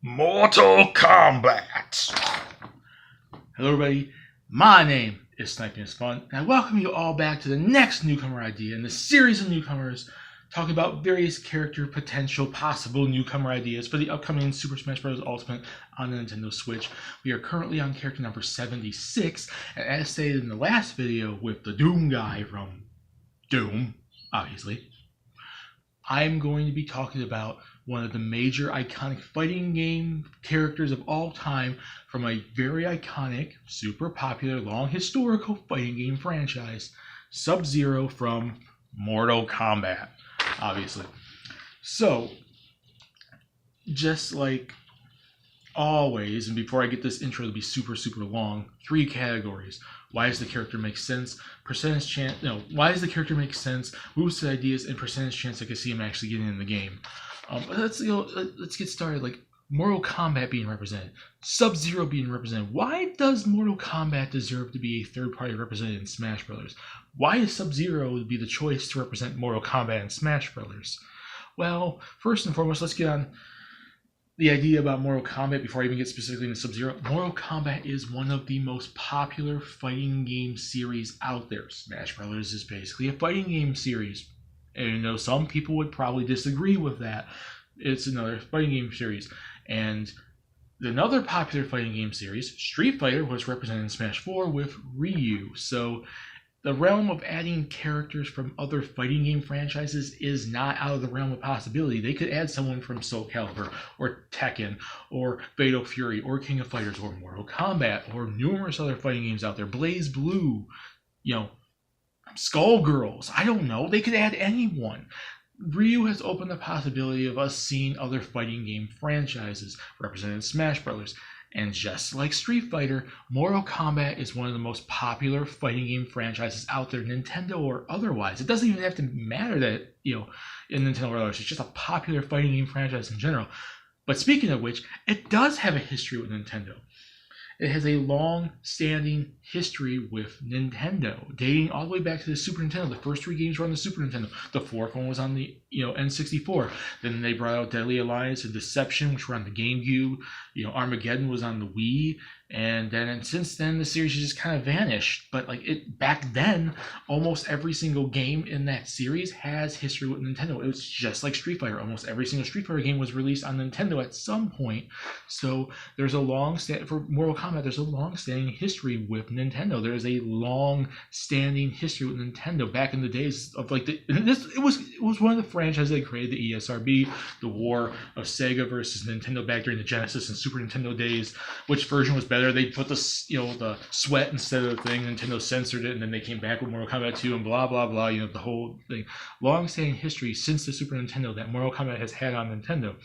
Mortal Kombat! Hello everybody, my name is Sniping is Fun, and I welcome you all back to the next Newcomer idea in the series of Newcomers, talking about various character potential possible newcomer ideas for the upcoming Super Smash Bros. Ultimate on the Nintendo Switch. We are currently on character number 76, and as stated in the last video with the Doom guy from Doom, obviously, I'm going to be talking about one of the major iconic fighting game characters of all time from a very iconic, super popular, long historical fighting game franchise, Sub-Zero from Mortal Kombat, obviously. So, just like always, and before I get this intro to be super long, 3 categories. Why does the character make sense? Percentage chance, no, why does the character make sense? Boosted ideas and percentage chance I can see him actually getting in the game. Let's get started. Like Mortal Kombat being represented, Sub-Zero being represented. Why does Mortal Kombat deserve to be a third-party represented in Smash Brothers? Why is Sub-Zero be the choice to represent Mortal Kombat in Smash Brothers? Well, first and foremost, let's get on the idea about Mortal Kombat before I even get specifically into Sub-Zero. Mortal Kombat is one of the most popular fighting game series out there. Smash Brothers is basically a fighting game series. And you know, some people would probably disagree with that. It's another fighting game series. And another popular fighting game series, Street Fighter, was represented in Smash 4 with Ryu. So the realm of adding characters from other fighting game franchises is not out of the realm of possibility. They could add someone from Soul Calibur, or Tekken, or Fatal Fury, or King of Fighters, or Mortal Kombat, or numerous other fighting games out there. Blaze Blue, you know, Skullgirls, I don't know. They could add anyone. Ryu has opened the possibility of us seeing other fighting game franchises represented in Smash Brothers. And just like Street Fighter, Mortal Kombat is one of the most popular fighting game franchises out there, Nintendo or otherwise. It doesn't even have to matter that, you know, in Nintendo or otherwise. It's just a popular fighting game franchise in general. But speaking of which, it does have a history with Nintendo. It has a long-standing history with Nintendo, dating all the way back to the Super Nintendo. The first 3 games were on the Super Nintendo. The 4th one was on the N64. Then they brought out Deadly Alliance and Deception, which were on the GameCube. Armageddon was on the Wii. And since then, the series just kind of vanished. But back then, almost every single game in that series has history with Nintendo. It was just like Street Fighter. Almost every single Street Fighter game was released on Nintendo at some point. So there's a for Mortal Kombat, there's a long-standing history with Nintendo. There's a long-standing history with Nintendo back in the days of it was one of the franchises that created the ESRB, the war of Sega versus Nintendo back during the Genesis and Super Nintendo days. Which version was better? They put the sweat instead of the thing. Nintendo censored it, and then they came back with Mortal Kombat 2 and blah blah blah. The whole thing. Long-standing history since the Super Nintendo that Mortal Kombat has had on Nintendo.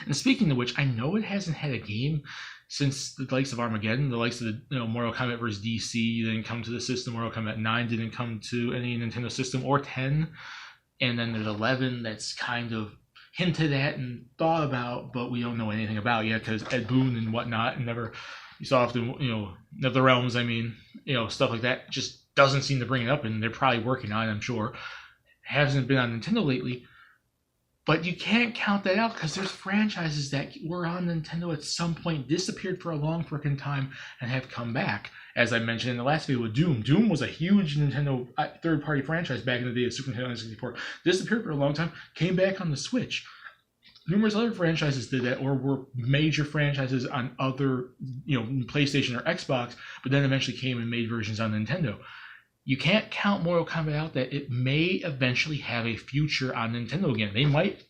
And speaking of which, I know it hasn't had a game since the likes of Armageddon, the likes of the Mortal Kombat vs. DC didn't come to the system. Mortal Kombat 9 didn't come to any Nintendo system, or 10. And then there's 11 that's kind of hinted at and thought about, but we don't know anything about yet because Ed Boon and whatnot, and you saw off the NetherRealms, stuff like that just doesn't seem to bring it up, and they're probably working on it, I'm sure. Hasn't been on Nintendo lately, but you can't count that out because there's franchises that were on Nintendo at some point, disappeared for a long freaking time, and have come back. As I mentioned in the last video with Doom. Doom was a huge Nintendo third-party franchise back in the day of Super Nintendo 64. Disappeared for a long time, came back on the Switch. Numerous other franchises did that, or were major franchises on other, PlayStation or Xbox, but then eventually came and made versions on Nintendo. You can't count Mortal Kombat out that it may eventually have a future on Nintendo again. They might,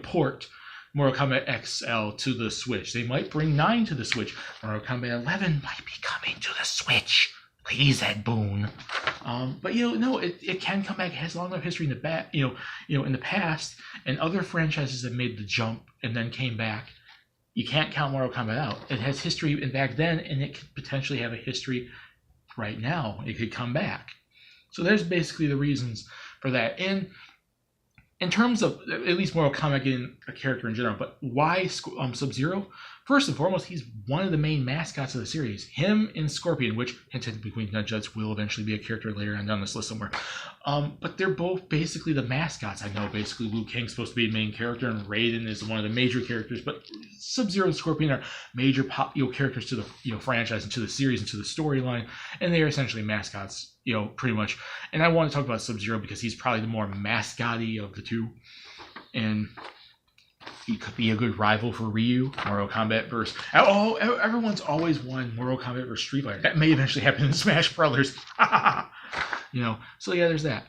port Mortal Kombat XL to the Switch. They might bring 9 to the Switch. Mortal Kombat 11 might be coming to the Switch. Please, Ed Boon. But it can come back. It has a long enough history in the in the past, and other franchises that made the jump and then came back. You can't count Mortal Kombat out. It has history back then, and it could potentially have a history right now. It could come back. So there's basically the reasons for that. And in terms of at least Mortal Kombat getting a character in general, but why Sub-Zero? First and foremost, he's one of the main mascots of the series. Him and Scorpion, which hinted between Nunchucks will eventually be a character later on down this list somewhere. But they're both basically the mascots. I know basically Liu Kang's supposed to be a main character, and Raiden is one of the major characters. But Sub-Zero and Scorpion are major characters to the franchise and to the series and to the storyline, and they are essentially mascots, pretty much. And I want to talk about Sub-Zero because he's probably the more mascot-y of the two, and he could be a good rival for Ryu. Mortal Kombat versus everyone's always wanted Mortal Kombat versus Street Fighter. That may eventually happen in Smash Brothers. So yeah, there's that.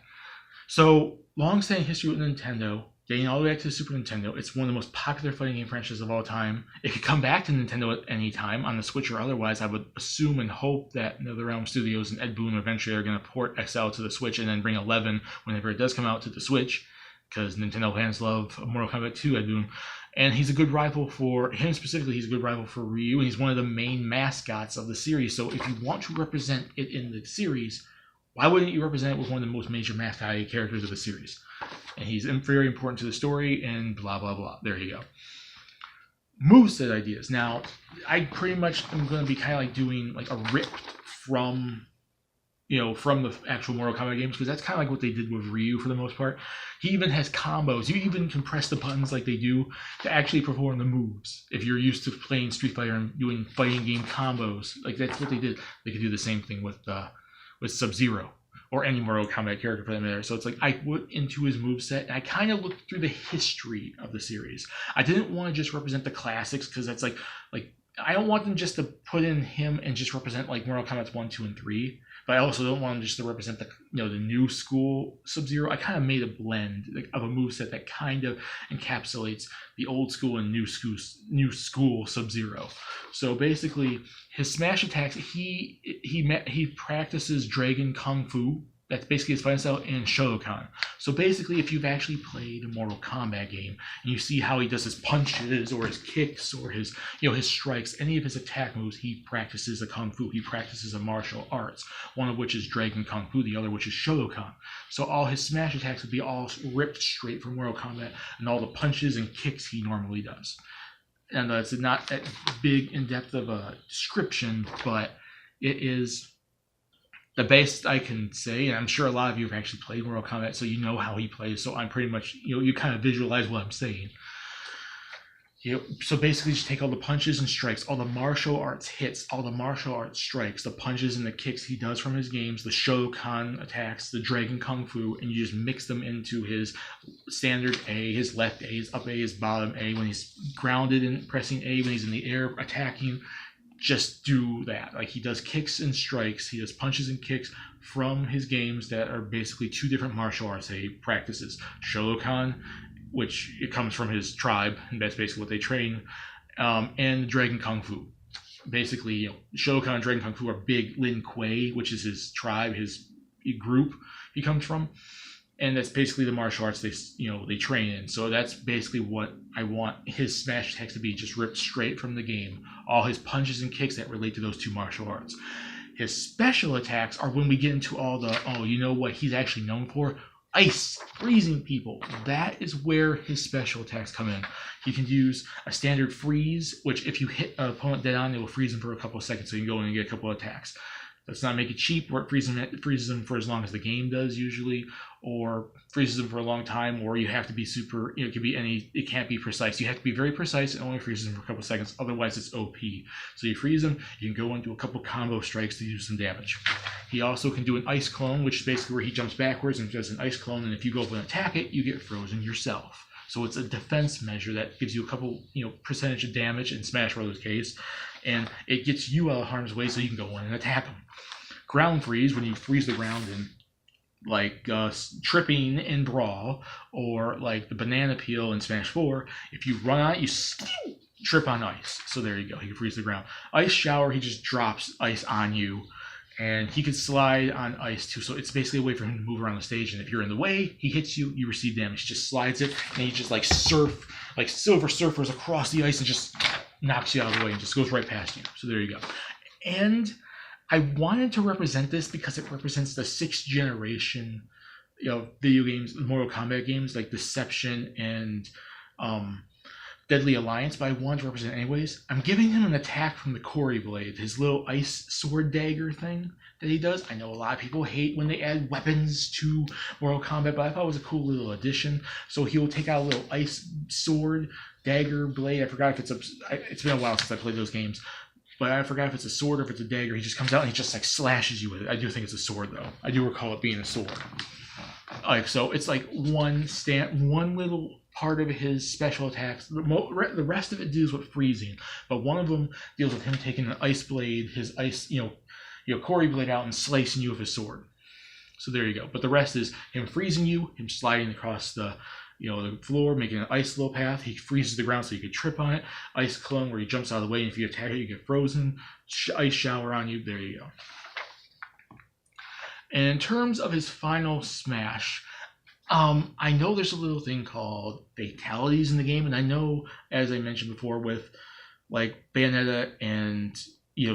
So long-standing history with Nintendo, dating all the way back to the Super Nintendo. It's one of the most popular fighting game franchises of all time. It could come back to Nintendo at any time on the Switch or otherwise. I would assume and hope that NetherRealm Studios and Ed Boon eventually are going to port XL to the Switch and then bring 11 whenever it does come out to the Switch, because Nintendo fans love Mortal Kombat 2, Ed Boon. And he's a good rival for him specifically. He's a good rival for Ryu, and he's one of the main mascots of the series. So if you want to represent it in the series, why wouldn't you represent it with one of the most major mascot characters of the series? And he's very important to the story, and blah, blah, blah. There you go. Moveset ideas. Now, I pretty much am going to be kind of like doing like a rip from the actual Mortal Kombat games, because that's kind of like what they did with Ryu for the most part. He even has combos. You even can press the buttons like they do to actually perform the moves. If you're used to playing Street Fighter and doing fighting game combos, like that's what they did. They could do the same thing with Sub-Zero or any Mortal Kombat character for that matter. So it's like I went into his moveset and I kind of looked through the history of the series. I didn't want to just represent the classics, because that's like I don't want them just to put in him and just represent like Mortal Kombat 1, 2, and 3. But I also don't want them just to represent the new school Sub-Zero. I kind of made a blend of a moveset that kind of encapsulates the old school and new school Sub-Zero. So basically, his smash attacks, he practices Dragon Kung Fu. That's basically his fighting style in Shotokan. So basically, if you've actually played a Mortal Kombat game and you see how he does his punches or his kicks or his strikes, any of his attack moves, he practices a Kung Fu. He practices a martial arts, one of which is Dragon Kung Fu, the other which is Shotokan. So all his smash attacks would be all ripped straight from Mortal Kombat, and all the punches and kicks he normally does. And it's not that big in depth of a description, but it is the best I can say, and I'm sure a lot of you have actually played Mortal Kombat, so you know how he plays. So I'm pretty much, you kind of visualize what I'm saying. So basically, just take all the punches and strikes, all the martial arts hits, all the martial arts strikes, the punches and the kicks he does from his games, the Shotokan attacks, the Dragon Kung Fu, and you just mix them into his standard A, his left A, his up A, his bottom A. When he's grounded and pressing A, when he's in the air attacking, just do that. Like, he does kicks and strikes, he does punches and kicks from his games that are basically two different martial arts that he practices. Shotokan, which it comes from his tribe, and that's basically what they train, and Dragon Kung Fu. Basically, Shotokan and Dragon Kung Fu are big Lin Kuei, which is his tribe, his group he comes from, and that's basically the martial arts they train in. So that's basically what I want his smash attacks to be, just ripped straight from the game. All his punches and kicks that relate to those two martial arts. His special attacks are when we get into all the, what he's actually known for? Ice, freezing people. That is where his special attacks come in. He can use a standard freeze, which if you hit an opponent dead on, it will freeze him for a couple of seconds, so you can go in and get a couple of attacks. Let's not make it cheap, where it freezes them for as long as the game does usually, or freezes them for a long time, or you have to be super, it can't be precise. You have to be very precise and only freezes them for a couple of seconds, otherwise it's OP. So you freeze them, you can go into a couple combo strikes to do some damage. He also can do an ice clone, which is basically where he jumps backwards and does an ice clone, and if you go up and attack it, you get frozen yourself. So it's a defense measure that gives you a couple, percentage of damage in Smash Bros. Case, and it gets you out of harm's way so you can go in and attack him. Ground freeze, when you freeze the ground in, like tripping in Brawl, or like the banana peel in Smash 4, if you run on it, you trip on ice. So there you go, he can freeze the ground. Ice shower, he just drops ice on you, and he can slide on ice too. So it's basically a way for him to move around the stage, and if you're in the way, he hits you, you receive damage. He just slides it, and he just like surf, like Silver Surfers across the ice, and just knocks you out of the way and just goes right past you. So there you go. And I wanted to represent this because it represents the 6th generation, video games, Mortal Kombat games, like Deception and Deadly Alliance, but I want to represent anyways. I'm giving him an attack from the Corey Blade, his little ice sword dagger thing that he does. I know a lot of people hate when they add weapons to Mortal Kombat, but I thought it was a cool little addition. So he'll take out a little ice sword, dagger, blade. I forgot if it's been a while since I played those games, but I forgot if it's a sword or if it's a dagger. He just comes out and he just like slashes you with it. I do think it's a sword though. I do recall it being a sword. Like, so it's like one little part of his special attacks. The rest of it deals with freezing, but one of them deals with him taking an ice blade, his ice, Corey blade out and slicing you with his sword. So there you go. But the rest is him freezing you, him sliding across the floor, making an ice little path. He freezes the ground so you could trip on it. Ice clone where he jumps out of the way, and if you attack it, you get frozen. Ice shower on you. There you go. And in terms of his final smash, I know there's a little thing called fatalities in the game, and I know, as I mentioned before, with like Bayonetta and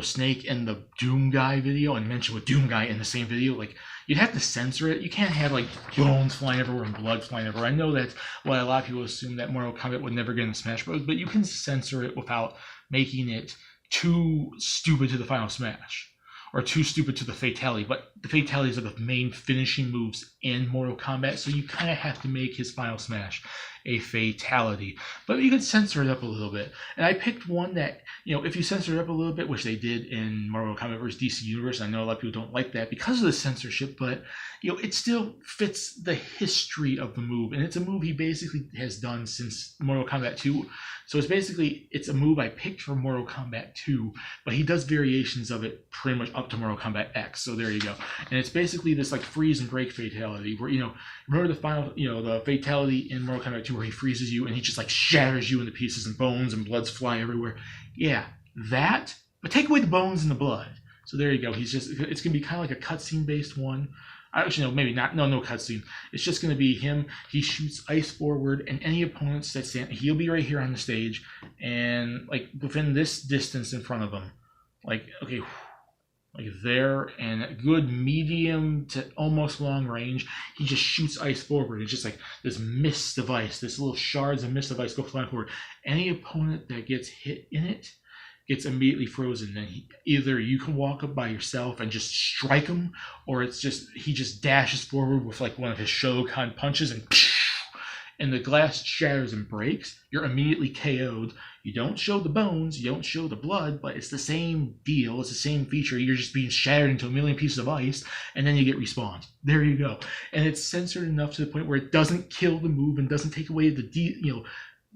Snake and the Doom Guy video, and mentioned with Doom Guy in the same video, like you'd have to censor it. You can't have like bones flying everywhere and blood flying everywhere. I know that's why a lot of people assume that Mortal Kombat would never get in Smash Bros., but you can censor it without making it too stupid to the final smash. Or too stupid to the fatality, but the fatalities are the main finishing moves in Mortal Kombat, so you kind of have to make his final smash a fatality. But you can censor it up a little bit. And I picked one that, if you censor it up a little bit, which they did in Mortal Kombat vs. DC Universe, I know a lot of people don't like that because of the censorship, but it still fits the history of the move. And it's a move he basically has done since Mortal Kombat 2. So it's a move I picked from Mortal Kombat 2, but he does variations of it pretty much up to Mortal Kombat X. So there you go. And it's basically this like freeze and break fatality where, remember the final, the fatality in Mortal Kombat 2 where he freezes you and he just like shatters you into pieces and bones and bloods fly everywhere. Yeah, that, but take away the bones and the blood. So there you go. It's going to be kind of like a cutscene based one. Actually, no, maybe not. No cutscene. It's just going to be him. He shoots ice forward, and any opponents that stand, he'll be right here on the stage, and like within this distance in front of him, like there, and a good medium to almost long range, he just shoots ice forward. It's just like this mist of ice, this little shards of mist of ice go flying forward. Any opponent that gets hit in it gets immediately frozen. Then either you can walk up by yourself and just strike him, or he just dashes forward with like one of his Shokan punches and the glass shatters and breaks. You're immediately KO'd. You don't show the bones, you don't show the blood, but it's the same deal. It's the same feature. You're just being shattered into a million pieces of ice, and then you get respawned. There you go. And it's censored enough to the point where it doesn't kill the move and doesn't take away the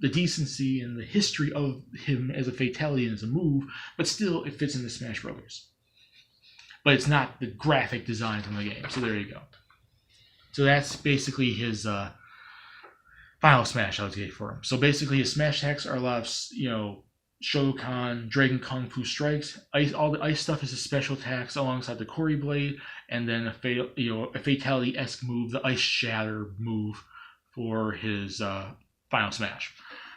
decency and the history of him as a fatality and as a move, but still it fits in the Smash Brothers. But it's not the graphic design from the game. So there you go. So that's basically his final smash I would say for him. So basically his smash attacks are a lot of Shokan, Dragon Kung Fu strikes. All the ice stuff is his special attacks alongside the Corey Blade, and then a fatality-esque move, the Ice Shatter move for his final smash.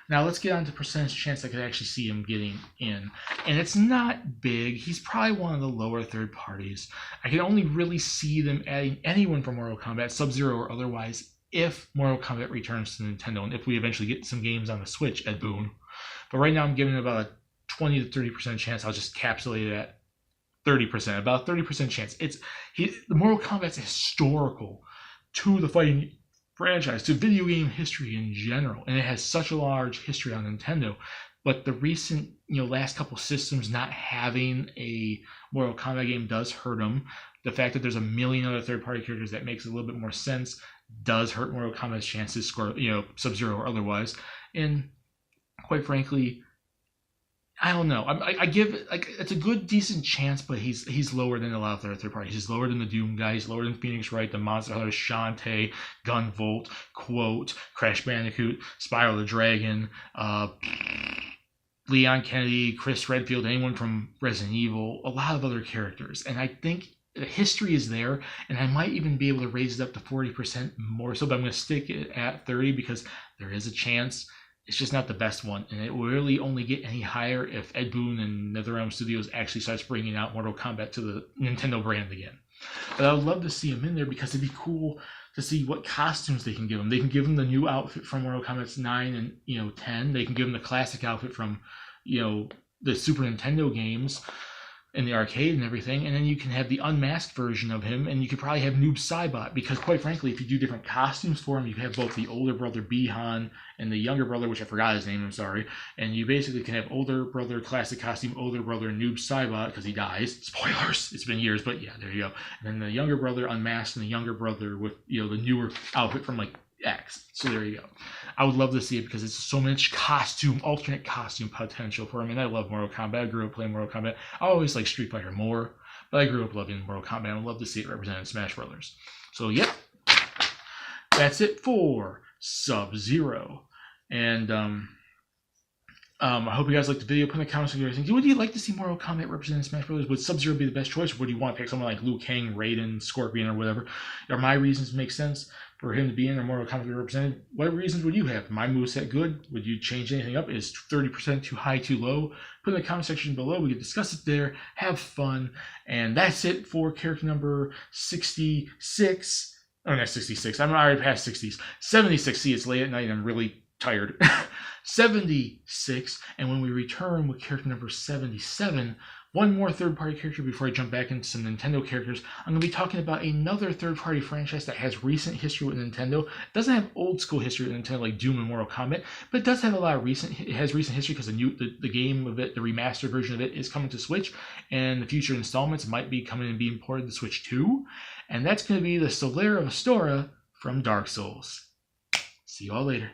Now let's get on to percentage chance I could actually see him getting in. And it's not big. He's probably one of the lower third parties. I can only really see them adding anyone from Mortal Kombat, Sub-Zero or otherwise, if Mortal Kombat returns to Nintendo and if we eventually get some games on the Switch at Boon. But right now I'm giving it about a 20 to 30% chance. I'll just capsulate it at 30%. About a 30% chance. The Mortal Kombat's historical to the fighting franchise, to video game history in general, and it has such a large history on Nintendo. But the recent, last couple systems not having a Mortal Kombat game does hurt them. The fact that there's a million other third-party characters that makes a little bit more sense does hurt Mortal Kombat's chances, Sub-Zero or otherwise. And quite frankly, I don't know. I give it it's a good, decent chance, but he's lower than a lot of their third parties. He's lower than the Doom guy. He's lower than Phoenix Wright, the Monster Hunter, Shantae, Gunvolt, Quote, Crash Bandicoot, Spyro the Dragon, Leon Kennedy, Chris Redfield, anyone from Resident Evil, a lot of other characters. And I think the history is there, and I might even be able to raise it up to 40% more so, but I'm going to stick it at 30 because there is a chance. It's just not the best one, and it will really only get any higher if Ed Boon and NetherRealm Studios actually starts bringing out Mortal Kombat to the Nintendo brand again. But I would love to see him in there because it'd be cool to see what costumes they can give him. They can give him the new outfit from Mortal Kombat 9 and 10. They can give him the classic outfit from the Super Nintendo games in the arcade and everything, and then you can have the unmasked version of him, and you could probably have Noob Saibot, because quite frankly, if you do different costumes for him, you have both the older brother Bihan and the younger brother, which I forgot his name, I'm sorry, and you basically can have older brother classic costume, older brother Noob Saibot, because he dies. Spoilers, it's been years, but yeah, there you go. And then the younger brother unmasked, and the younger brother with the newer outfit from like X. So there you go. I would love to see it because it's so much alternate costume potential for him. And I love Mortal Kombat. I grew up playing Mortal Kombat. I always like Street Fighter more, but I grew up loving Mortal Kombat. I would love to see it represented in Smash Brothers. So yep, that's it for Sub-Zero. And I hope you guys liked the video. Put in the comments what you guys think. Would you like to see Mortal Kombat represented in Smash Brothers? Would Sub-Zero be the best choice? Or would you want to pick someone like Liu Kang, Raiden, Scorpion, or whatever? Are my reasons make sense for him to be in or Mortal Kombat to be represented? What reasons would you have? My moveset good? Would you change anything up? Is 30% too high, too low? Put in the comment section below. We can discuss it there. Have fun. And that's it for character number 66. Oh, not 66. I'm already past 60s. 76. See, it's late at night and I'm really tired. 76. And when we return with character number 77, one more third-party character before I jump back into some Nintendo characters, I'm going to be talking about another third-party franchise that has recent history with Nintendo. It doesn't have old-school history with Nintendo like Doom and Mortal Kombat, but it does have a lot of recent history because the game of it, the remastered version of it, is coming to Switch, and the future installments might be coming and being ported to Switch too. And that's going to be the Solera of Astora from Dark Souls. See you all later.